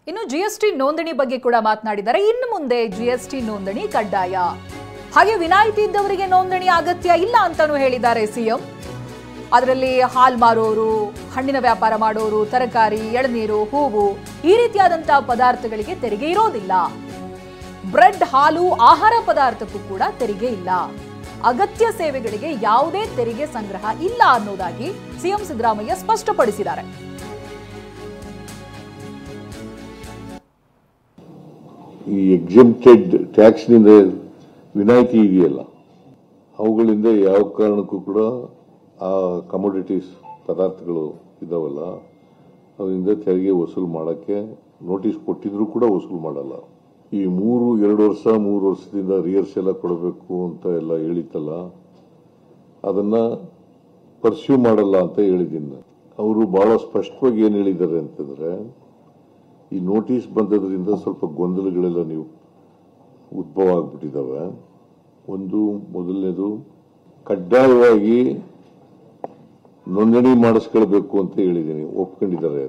ಇನ್ನು ಜಿಎಸ್ಟಿ ನೋಂದಣಿ ಬಗ್ಗೆ ಕೂಡ ಮಾತನಾಡಿದ್ದಾರೆ. ಇನ್ನು ಮುಂದೆ ಜಿಎಸ್ಟಿ ನೋಂದಣಿ ಕಡ್ಡಾಯ, ಹಾಗೆ ವಿನಾಯಿತಿ ಇದ್ದವರಿಗೆ ನೋಂದಣಿ ಅಗತ್ಯ ಇಲ್ಲ ಅಂತಾನೂ ಹೇಳಿದ್ದಾರೆ ಸಿಎಂ. ಅದರಲ್ಲಿ ಹಾಲ್ ಮಾರೋರು, ಹಣ್ಣಿನ ವ್ಯಾಪಾರ ಮಾಡೋರು, ತರಕಾರಿ, ಎಳನೀರು, ಹೂವು ಈ ರೀತಿಯಾದಂತಹ ಪದಾರ್ಥಗಳಿಗೆ ತೆರಿಗೆ ಇರೋದಿಲ್ಲ. ಬ್ರೆಡ್, ಹಾಲು, ಆಹಾರ ಪದಾರ್ಥಕ್ಕೂ ಕೂಡ ತೆರಿಗೆ ಇಲ್ಲ. ಅಗತ್ಯ ಸೇವೆಗಳಿಗೆ ಯಾವುದೇ ತೆರಿಗೆ ಸಂಗ್ರಹ ಇಲ್ಲ ಅನ್ನೋದಾಗಿ ಸಿಎಂ ಸಿದ್ದರಾಮಯ್ಯ ಸ್ಪಷ್ಟಪಡಿಸಿದ್ದಾರೆ. ಈ ಎಕ್ಸೆಂಪ್ಟೆಡ್ ಟ್ಯಾಕ್ಸ್ ನಿಂದ ವಿನಾಯಿತಿ ಇದೆಯಲ್ಲ, ಅವುಗಳಿಂದ ಯಾವ ಕಾರಣಕ್ಕೂ ಕೂಡ ಆ ಕಮೋಡಿಟೀಸ್ ಪದಾರ್ಥಗಳು ಇದಾವಲ್ಲ ಅದರಿಂದ ತೆರಿಗೆ ವಸೂಲು ಮಾಡಕ್ಕೆ ನೋಟಿಸ್ ಕೊಟ್ಟಿದ್ರು ಕೂಡ ವಸೂಲು ಮಾಡಲ್ಲ. ಈ 2 ವರ್ಷದಿಂದ ರಿಯರ್ಸ್ ಎಲ್ಲ ಕೊಡಬೇಕು ಅಂತ ಎಲ್ಲ ಹೇಳಿತ್ತಲ್ಲ, ಅದನ್ನ ಪರ್ಸ್ಯೂ ಮಾಡಲ್ಲ ಅಂತ ಹೇಳಿದ್ದೀನಿ. ಅವರು ಬಹಳ ಸ್ಪಷ್ಟವಾಗಿ ಏನ್ ಹೇಳಿದ್ದಾರೆ ಅಂತಂದ್ರೆ, ಈ ನೋಟಿಸ್ ಬಂದದ್ರಿಂದ ಸ್ವಲ್ಪ ಗೊಂದಲಗಳೆಲ್ಲ ನೀವು ಉದ್ಭವ ಆಗ್ಬಿಟ್ಟಿದ್ದಾವೆ. ಮೊದಲನೇದು ಕಡ್ಡಾಯವಾಗಿ ನೋಂದಣಿ ಮಾಡಿಸ್ಕೊಳ್ಬೇಕು ಅಂತ ಹೇಳಿದ್ದೀನಿ, ಒಪ್ಕೊಂಡಿದ್ದಾರೆ.